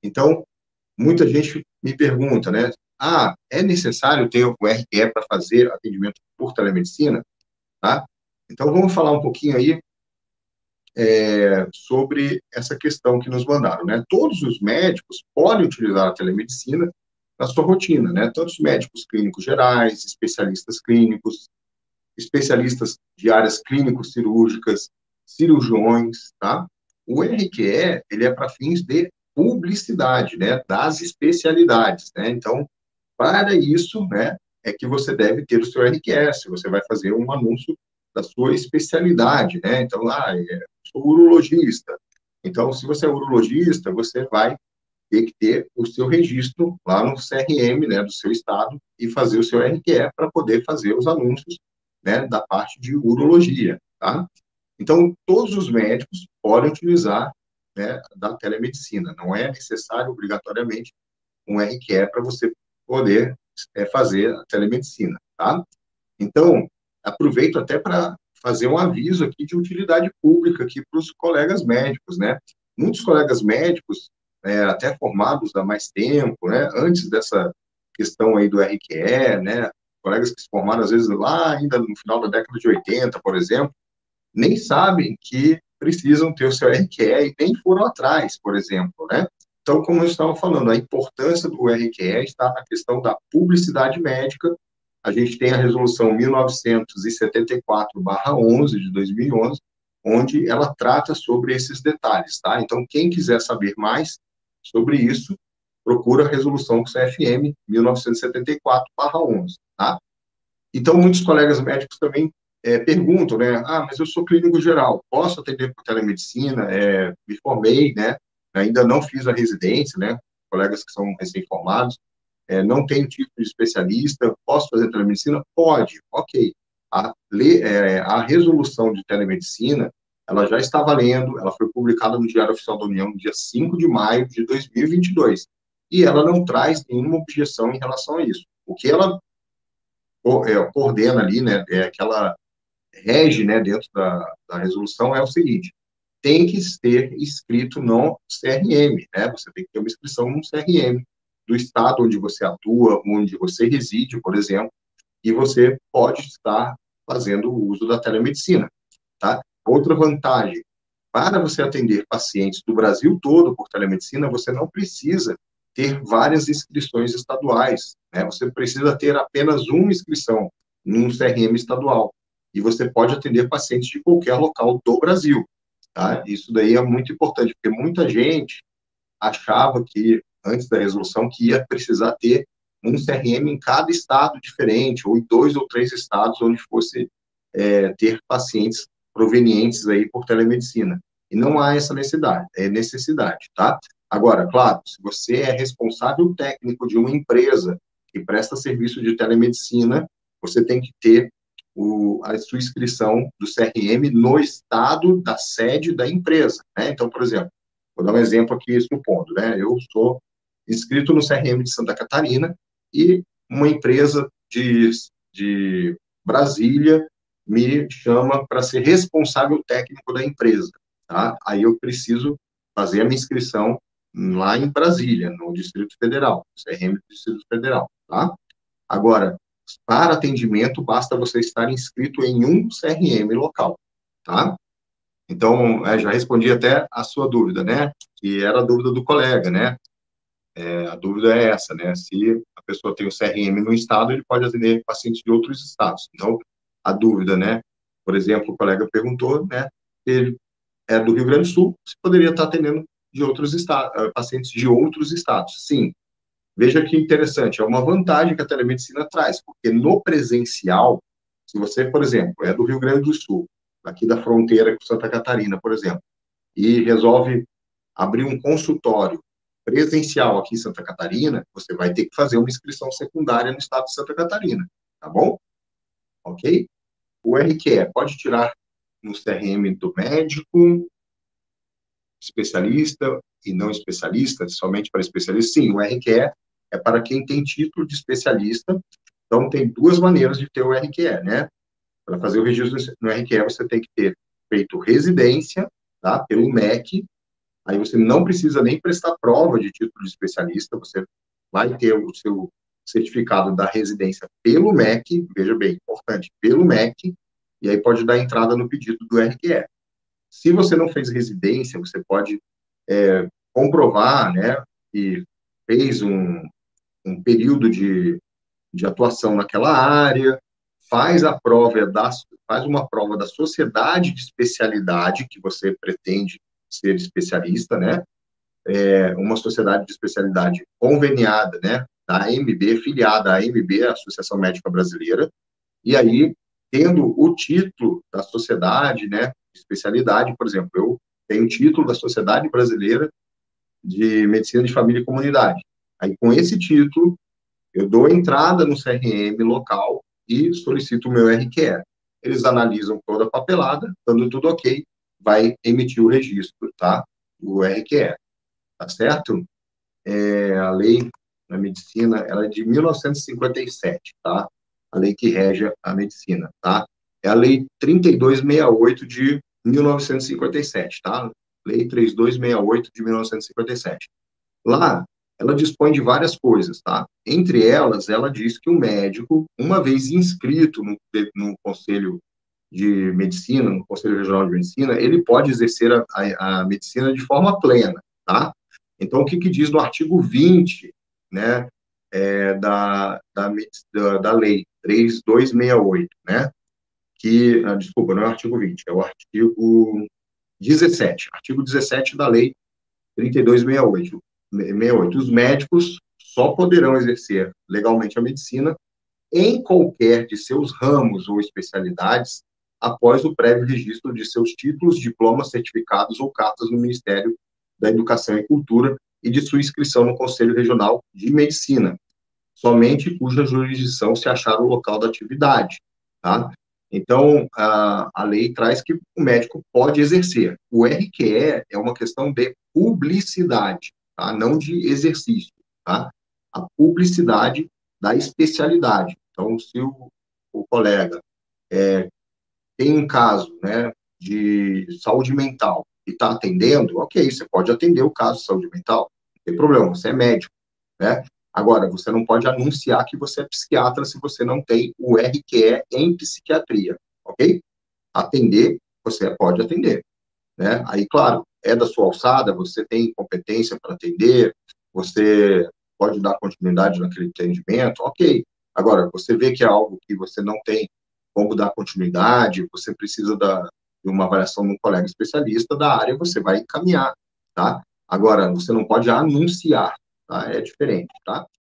Então, muita gente me pergunta, né? Ah, é necessário ter o RQE para fazer atendimento por telemedicina? Tá? Então, vamos falar um pouquinho aí sobre essa questão que nos mandaram, né? Todos os médicos podem utilizar a telemedicina na sua rotina, né? Tanto os médicos clínicos gerais, especialistas de áreas clínico-cirúrgicas, cirurgiões, tá? O RQE, ele é para fins de publicidade, né? Das especialidades, né? Então, para isso, né, é que você deve ter o seu RQS, você vai fazer um anúncio da sua especialidade, né? Então, sou urologista. Então, se você é urologista, você vai ter que ter o seu registro lá no CRM, né, do seu estado e fazer o seu RQE para poder fazer os anúncios, né, da parte de urologia, tá? Então, todos os médicos podem utilizar, né, da telemedicina. Não é necessário, obrigatoriamente, um RQE para você poder fazer a telemedicina, tá? Então, aproveito até para fazer um aviso aqui de utilidade pública aqui para os colegas médicos, né? Muitos colegas médicos, até formados há mais tempo, né? Antes dessa questão aí do RQE, né? Colegas que se formaram, às vezes, lá ainda no final da década de 80, por exemplo, nem sabem que precisam ter o seu RQE e nem foram atrás, por exemplo, né? Então, como eu estava falando, a importância do RQE está na questão da publicidade médica. A gente tem a resolução 1974/11 de 2011, onde ela trata sobre esses detalhes, tá? Então, quem quiser saber mais sobre isso, procura a resolução do CFM 1974/11, tá? Então, muitos colegas médicos também perguntam, né? Ah, mas eu sou clínico geral, posso atender por telemedicina? Me formei, né? Ainda não fiz a residência, né? Colegas que são recém-formados, não tenho título de especialista, posso fazer telemedicina? Pode, ok. A resolução de telemedicina, ela já está valendo, ela foi publicada no Diário Oficial da União no dia 5 de maio de 2022, e ela não traz nenhuma objeção em relação a isso. O que ela coordena ali, né, que ela rege, né, dentro da resolução é o seguinte: tem que ter inscrito no CRM, né? Você tem que ter uma inscrição no CRM do estado onde você atua, onde você reside, por exemplo, e você pode estar fazendo o uso da telemedicina, tá? Outra vantagem, para você atender pacientes do Brasil todo por telemedicina, você não precisa ter várias inscrições estaduais, né? Você precisa ter apenas uma inscrição num CRM estadual, e você pode atender pacientes de qualquer local do Brasil, tá? Isso daí é muito importante, porque muita gente achava que, antes da resolução, que ia precisar ter um CRM em cada estado diferente, ou em 2 ou 3 estados onde fosse ter pacientes provenientes aí por telemedicina. E não há essa necessidade, tá? Agora, claro, se você é responsável técnico de uma empresa que presta serviço de telemedicina, você tem que ter a sua inscrição do CRM no estado da sede da empresa, né? Então, por exemplo, vou dar um exemplo aqui supondo, né? Eu sou inscrito no CRM de Santa Catarina e uma empresa de Brasília me chama para ser responsável técnico da empresa, tá? Aí eu preciso fazer a minha inscrição lá em Brasília, no Distrito Federal, CRM do Distrito Federal, tá? Agora, para atendimento, basta você estar inscrito em um CRM local, tá? Então, já respondi até a sua dúvida, né? Que era a dúvida do colega, né? A dúvida é essa, né? Se a pessoa tem o CRM no estado, ele pode atender pacientes de outros estados. Então, a dúvida, né? Por exemplo, o colega perguntou, né? Ele é do Rio Grande do Sul, se poderia estar atendendo de outros estados, pacientes de outros estados. Sim. Veja que interessante, é uma vantagem que a telemedicina traz, porque no presencial, se você, por exemplo, é do Rio Grande do Sul, aqui da fronteira com Santa Catarina, por exemplo, e resolve abrir um consultório presencial aqui em Santa Catarina, você vai ter que fazer uma inscrição secundária no estado de Santa Catarina, tá bom? Ok? O RQE pode tirar no CRM do médico, especialista e não especialista, somente para especialista? Sim, o RQE é para quem tem título de especialista. Então, tem 2 maneiras de ter o RQE, né? Para fazer o registro no RQE, você tem que ter feito residência, tá? Pelo MEC, Aí você não precisa nem prestar prova de título de especialista, você vai ter o seu certificado da residência pelo MEC, veja bem, importante, pelo MEC, e aí pode dar entrada no pedido do RQE. Se você não fez residência, você pode comprovar, né, que fez um período de atuação naquela área, faz uma prova da sociedade de especialidade que você pretende ser especialista, né? Uma sociedade de especialidade conveniada, né? Da AMB, filiada à AMB, a Associação Médica Brasileira, e aí, tendo o título da sociedade, né, de especialidade, por exemplo, eu tenho o título da Sociedade Brasileira de Medicina de Família e Comunidade. Aí, com esse título, eu dou entrada no CRM local e solicito o meu RQE. Eles analisam toda a papelada, dando tudo ok, vai emitir o registro, tá? O RQE, tá certo? A lei na medicina, ela é de 1957, tá? A lei que rege a medicina, tá? É a lei 3268 de 1957, tá? Lei 3268 de 1957. Lá, ela dispõe de várias coisas, tá? Entre elas, ela diz que o médico, uma vez inscrito no Conselho de Medicina, no Conselho Regional de Medicina, ele pode exercer a medicina de forma plena, tá? Então, o que, que diz no artigo 20, né, da lei 3268, né? Desculpa, não é o artigo 20, é o artigo 17. Artigo 17 da lei 3268. 68. Os médicos só poderão exercer legalmente a medicina em qualquer de seus ramos ou especialidades após o prévio registro de seus títulos, diplomas, certificados ou cartas no Ministério da Educação e Cultura e de sua inscrição no Conselho Regional de Medicina, somente cuja jurisdição se achar o local da atividade, tá? Então, a lei traz que o médico pode exercer. O RQE é uma questão de publicidade, tá? Não de exercício, tá? A publicidade da especialidade. Então, se o colega tem um caso, né, de saúde mental e está atendendo, ok, você pode atender o caso de saúde mental, não tem problema, você é médico, né? Agora, você não pode anunciar que você é psiquiatra se você não tem o RQE em psiquiatria, ok? Atender, você pode atender, né? Aí, claro, é da sua alçada, você tem competência para atender, você pode dar continuidade naquele atendimento, ok. Agora, você vê que é algo que você não tem como dar continuidade, você precisa de uma avaliação de um colega especialista da área, você vai encaminhar, tá? Agora, você não pode anunciar, tá? É diferente, tá?